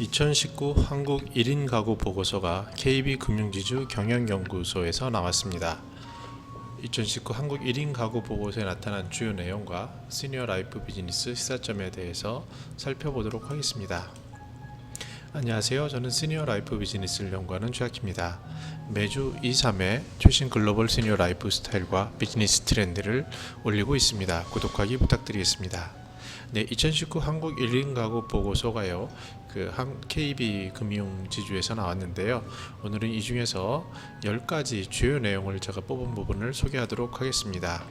2019 한국 1인 가구 보고서가 KB금융지주 경영연구소에서 나왔습니다. 2019 한국 1인 가구 보고서에 나타난 주요 내용과 시니어 라이프 비즈니스 시사점에 대해서 살펴보도록 하겠습니다. 안녕하세요. 저는 시니어 라이프 비즈니스를 연구하는 최학희입니다. 매주 2, 3회 최신 글로벌 시니어 라이프 스타일과 비즈니스 트렌드를 올리고 있습니다. 구독하기 부탁드리겠습니다. 네, 2019 한국 1인 가구 보고서가요, KB금융지주에서 나왔는데요. 오늘은 이 중에서 10가지 주요 내용을 제가 뽑은 부분을 소개하도록 하겠습니다.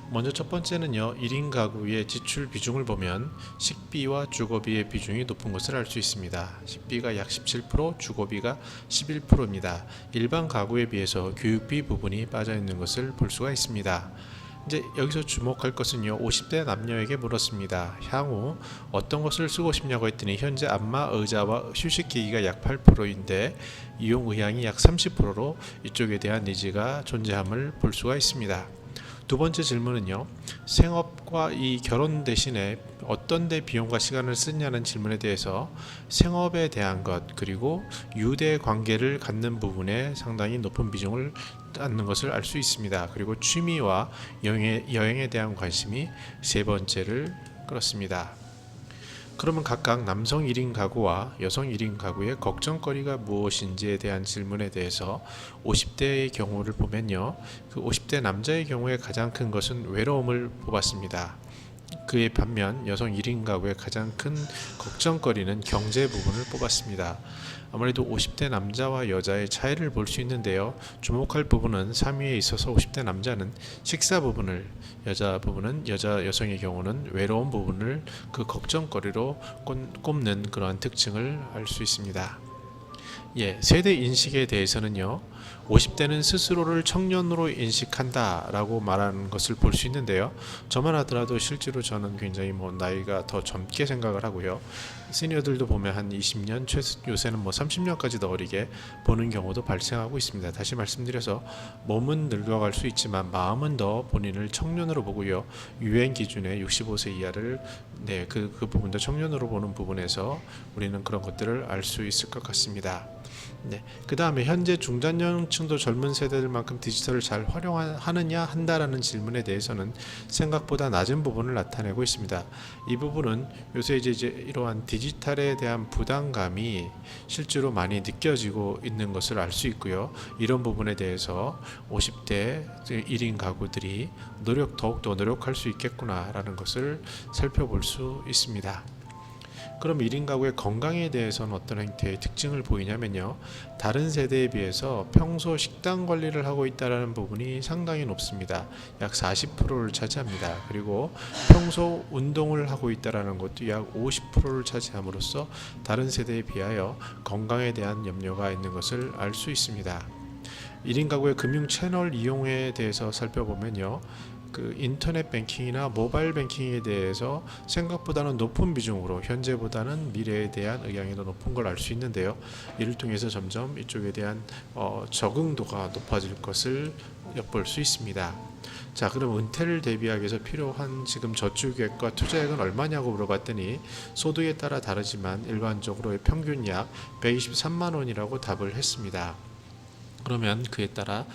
먼저 첫 번째는요, 1인 가구의 지출 비중을 보면 식비와 주거비의 비중이 높은 것을 알 수 있습니다. 식비가 약 17%, 주거비가 11%입니다. 일반 가구에 비해서 교육비 부분이 빠져 있는 것을 볼 수가 있습니다. 이제 여기서 주목할 것은요, 50대 남녀에게 물었습니다. 향후 어떤 것을 쓰고 싶냐고 했더니 현재 안마 의자와 휴식기기가 약 8%인데 이용 의향이 약 30%로 이쪽에 대한 니즈가 존재함을 볼 수가 있습니다. 두 번째 질문은요, 생업과 이 결혼 대신에 어떤 데 비용과 시간을 쓰냐는 질문에 대해서 생업에 대한 것, 그리고 유대 관계를 갖는 부분에 상당히 높은 비중을 갖는 것을 알 수 있습니다. 그리고 취미와 여행에 대한 관심이 세 번째를 끌었습니다. 그러면 각각 남성 1인 가구와 여성 1인 가구의 걱정거리가 무엇인지에 대한 질문에 대해서 50대의 경우를 보면요, 그 50대 남자의 경우에 가장 큰 것은 외로움을 뽑았습니다. 그에 반면 여성 1인 가구의 가장 큰 걱정거리는 경제 부분을 뽑았습니다. 아무래도 50대 남자와 여자의 차이를 볼 수 있는데요, 주목할 부분은 3위에 있어서 50대 남자는 식사 부분을, 여성의 경우는 외로운 부분을 그 걱정거리로 꼽는 그러한 특징을 알 수 있습니다. 세대 인식에 대해서는요, 50대는 스스로를 청년으로 인식한다 라고 말하는 것을 볼 수 있는데요, 저만 하더라도 실제로 저는 굉장히 나이가 더 젊게 생각을 하고요, 시니어들도 보면 한 20년, 요새는 30년까지 더 어리게 보는 경우도 발생하고 있습니다. 다시 말씀드려서 몸은 늙어갈 수 있지만 마음은 더 본인을 청년으로 보고요, 유행 기준의 65세 이하를 그 부분도 청년으로 보는 부분에서 우리는 그런 것들을 알 수 있을 것 같습니다. 그 다음에 현재 중장년층도 젊은 세대들만큼 디지털을 잘 활용하느냐 한다라는 질문에 대해서는 생각보다 낮은 부분을 나타내고 있습니다. 이 부분은 요새 이제 이러한 디지털에 대한 부담감이 실제로 많이 느껴지고 있는 것을 알 수 있고요, 이런 부분에 대해서 50대 1인 가구들이 더욱더 노력할 수 있겠구나라는 것을 살펴볼 수 있습니다. 그럼 1인 가구의 건강에 대해서는 어떤 형태의 특징을 보이냐면요, 다른 세대에 비해서 평소 식단 관리를 하고 있다는 부분이 상당히 높습니다. 약 40%를 차지합니다. 그리고 평소 운동을 하고 있다는 것도 약 50%를 차지함으로써 다른 세대에 비하여 건강에 대한 염려가 있는 것을 알 수 있습니다. 1인 가구의 금융 채널 이용에 대해서 살펴보면요, 인터넷 뱅킹이나 모바일 뱅킹에 대해서 생각보다는 높은 비중으로, 현재보다는 미래에 대한 의향이 더 높은 걸 알 수 있는데요, 이를 통해서 점점 이쪽에 대한 적응도가 높아질 것을 엿볼 수 있습니다. 자, 그럼 은퇴를 대비하기 위해서 필요한 지금 저축액과 투자액은 얼마냐고 물어봤더니 소득에 따라 다르지만 일반적으로 평균 약 123만 원이라고 답을 했습니다. 그러면 그에 따라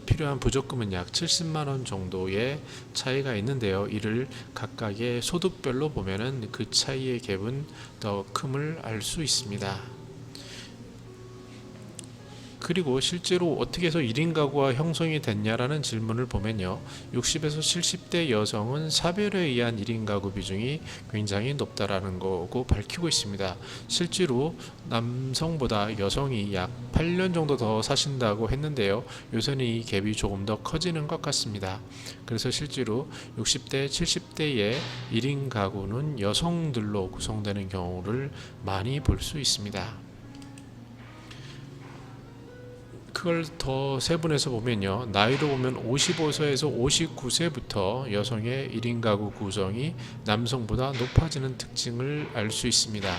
필요한 부족금은 약 70만 원 정도의 차이가 있는데요, 이를 각각의 소득별로 보면은 그 차이의 갭은 더 큼을 알 수 있습니다. 그리고 실제로 어떻게 해서 1인 가구가 형성이 됐냐라는 질문을 보면요, 60에서 70대 여성은 사별에 의한 1인 가구 비중이 굉장히 높다라는 거고 밝히고 있습니다. 실제로 남성보다 여성이 약 8년 정도 더 사신다고 했는데요, 요새는 이 갭이 조금 더 커지는 것 같습니다. 그래서 실제로 60대, 70대의 1인 가구는 여성들로 구성되는 경우를 많이 볼 수 있습니다. 그걸 더 세분해서 보면요, 나이로 보면 55세에서 59세부터 여성의 1인 가구 구성이 남성보다 높아지는 특징을 알 수 있습니다.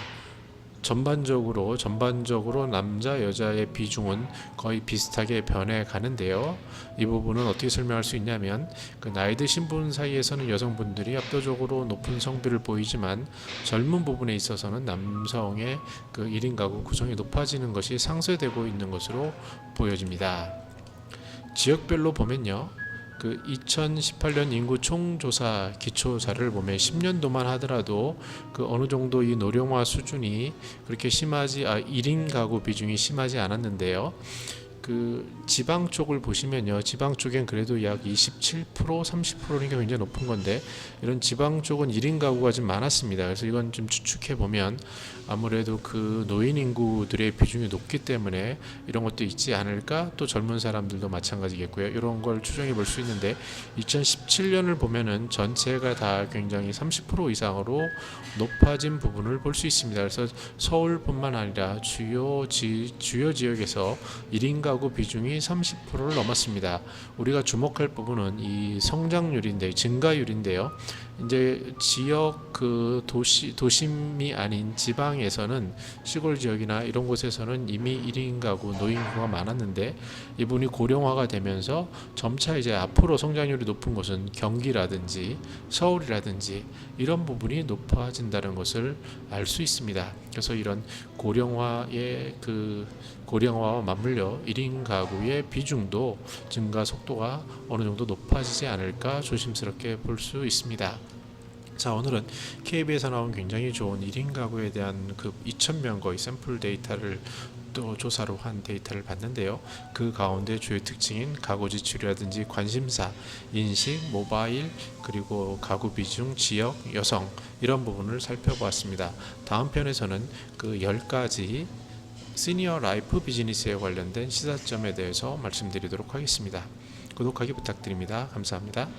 전반적으로 남자 여자의 비중은 거의 비슷하게 변해 가는데요. 이 부분은 어떻게 설명할 수 있냐면 그 나이 드신 분 사이에서는 여성분들이 압도적으로 높은 성비를 보이지만 젊은 부분에 있어서는 남성의 그 1인 가구 구성이 높아지는 것이 상쇄되고 있는 것으로 보여집니다. 지역별로 보면요. 그 2018년 인구 총조사 기초자를 보면 10년도만 하더라도 그 어느 정도 이 노령화 수준이 그렇게 1인 가구 비중이 심하지 않았는데요. 그 지방 쪽을 보시면요. 지방 쪽엔 그래도 약 27%, 30%니까 굉장히 높은 건데 이런 지방 쪽은 1인 가구가 좀 많았습니다. 그래서 이건 좀 추측해 보면 아무래도 그 노인 인구들의 비중이 높기 때문에 이런 것도 있지 않을까? 또 젊은 사람들도 마찬가지겠고요. 이런 걸 추정해 볼 수 있는데 2017년을 보면은 전체가 다 굉장히 30% 이상으로 높아진 부분을 볼 수 있습니다. 그래서 서울뿐만 아니라 주요 지역에서 1인 가구 비중이 30%를 넘었습니다. 우리가 주목할 부분은 이 성장률인데 증가율인데요. 이제 지역 그 도심이 아닌 지방에서는 시골 지역이나 이런 곳에서는 이미 1인 가구 노인 인구가 많았는데 이분이 고령화가 되면서 점차 이제 앞으로 성장률이 높은 곳은 경기라든지 서울이라든지 이런 부분이 높아진다는 것을 알 수 있습니다. 그래서 이런 고령화와 맞물려 1인 가구의 비중도 증가 속도가 어느 정도 높아지지 않을까 조심스럽게 볼 수 있습니다. 자, 오늘은 KB에서 나온 굉장히 좋은 1인 가구에 대한 그 2,000명 거의 샘플 데이터를 또 조사로 한 데이터를 봤는데요. 그 가운데 주요 특징인 가구 지출이라든지 관심사, 인식, 모바일, 그리고 가구 비중, 지역, 여성 이런 부분을 살펴보았습니다. 다음 편에서는 그 10가지 시니어 라이프 비즈니스에 관련된 시사점에 대해서 말씀드리도록 하겠습니다. 구독하기 부탁드립니다. 감사합니다.